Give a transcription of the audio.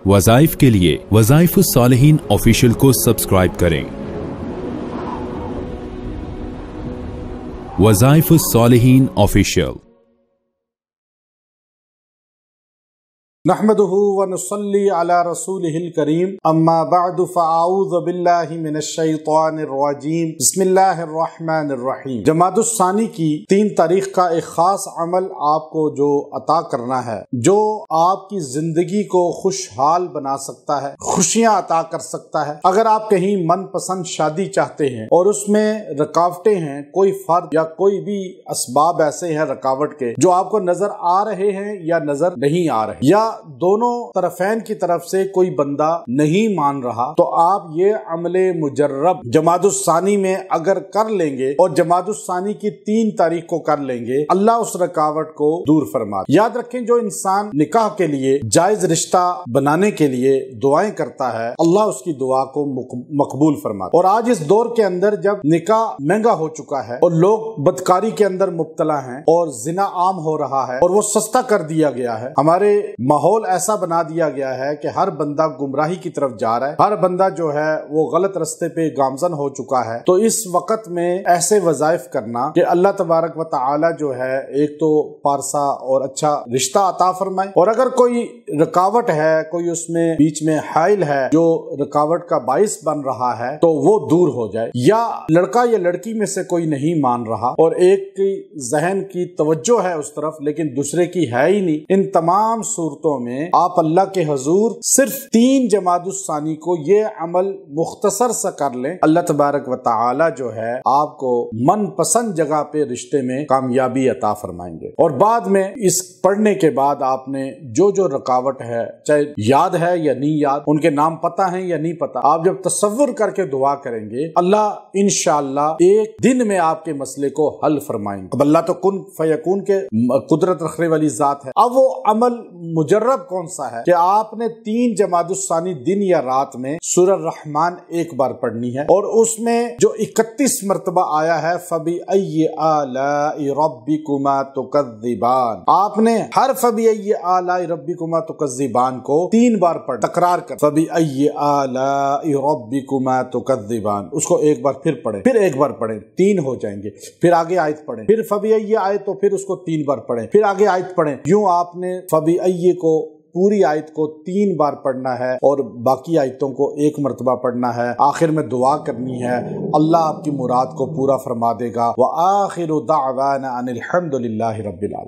वज़ाइफ के लिए वज़ाइफ सालिहीन ऑफिशियल को सब्सक्राइब करें। वज़ाइफ सालिहीन ऑफिशियल। नहमदुहु व नुसल्ली अला रसूलिहिल करीम, अम्मा बअदु फ़अऊज़ु बिल्लाहि मिनश शैतानिर रजीम, बिस्मिल्लाहिर रहमानिर रहीम। जमादुस्सानी की 3 तारीख का एक खास अमल आपको जो अता करना है, जो आपकी जिंदगी को खुशहाल बना सकता है, खुशियां अता कर सकता है। अगर आप कहीं मनपसंद शादी चाहते हैं और उसमें रुकावटें हैं, कोई फर्द या कोई भी असबाब ऐसे हैं रुकावट के जो आपको नजर आ रहे हैं या नजर नहीं आ रहे, या दोनों तरफैन की तरफ से कोई बंदा नहीं मान रहा, तो आप ये अमले मुजर्रब जमादुस्सानी में अगर कर लेंगे और जमादुस्सानी की 3 तारीख को कर लेंगे, अल्लाह उस रुकावट को दूर फरमा। याद रखें, जो इंसान निकाह के लिए जायज रिश्ता बनाने के लिए दुआएं करता है, अल्लाह उसकी दुआ को मकबूल फरमाता। और आज इस दौर के अंदर जब निकाह महंगा हो चुका है और लोग बदकारी के अंदर मुब्तला हैं और जिना आम हो रहा है और वो सस्ता कर दिया गया है, हमारे माहौल ऐसा बना दिया गया है कि हर बंदा गुमराही की तरफ जा रहा है, हर बंदा जो है वो गलत रास्ते पे गामजन हो चुका है। तो इस वक्त में ऐसे वज़ाइफ करना कि अल्लाह तबारक व तआला जो है एक तो पारसा और अच्छा रिश्ता अता फरमाए, और अगर कोई रुकावट है, कोई उसमें बीच में हाइल है जो रुकावट का बाइस बन रहा है, तो वो दूर हो जाए। या लड़का या लड़की में से कोई नहीं मान रहा और एक की जहन की तवज्जो है उस तरफ लेकिन दूसरे की है ही नहीं, इन तमाम सूरतों में आप अल्लाह के हुजूर सिर्फ 3 जमादुस्सानी को ये अमल मुख्तसर सा कर लें, अल्लाह तबारक व तआला जो है आपको मनपसंद जगह पे रिश्ते में कामयाबी अता फरमाएंगे। और बाद में इस पढ़ने के बाद आपने जो जो रुकावट है, चाहे याद है या नहीं याद, उनके नाम पता है या नहीं पता, आप जब तसव्वुर करके दुआ करेंगे, अल्लाह इंशाअल्लाह एक दिन में आपके मसले को हल फरमाएंगे। अब अल्लाह तो कुन फयकून के कुदरत रखने वाली जात है। अब वो अमल मुजर्रब कौन सा है कि आपने 3 जमादुस्सानी दिन या रात में सूरह रहमान एक बार पढ़नी है, और उसमें जो 31 मरतबा आया है फबी अय्यि आलाई रब्बिकुमा तुकज़्ज़िबान, आपने हर फबी अय्यि आलाई रब्बिकुमा तुकज़्ज़िबान को 3 बार पढ़, तकरार कर, फबी अय्यि आलाई रब्बिकुमा तुकज़्ज़िबान, उसको एक बार फिर पढ़े, फिर एक बार पढ़े, 3 हो जाएंगे। फिर आगे आयत पढ़े, फिर फबी अय्यि आए तो फिर उसको 3 बार पढ़े, फिर आगे आयत पढ़े। यूं आपने फबी अय्यि को पूरी आयत को 3 बार पढ़ना है और बाकी आयतों को 1 मरतबा पढ़ना है। आखिर में दुआ करनी है, अल्लाह आपकी मुराद को पूरा फरमा देगा। व आखिरु दावाना अनिल हम्दुलिल्लाहि रब्बिल आलमीन।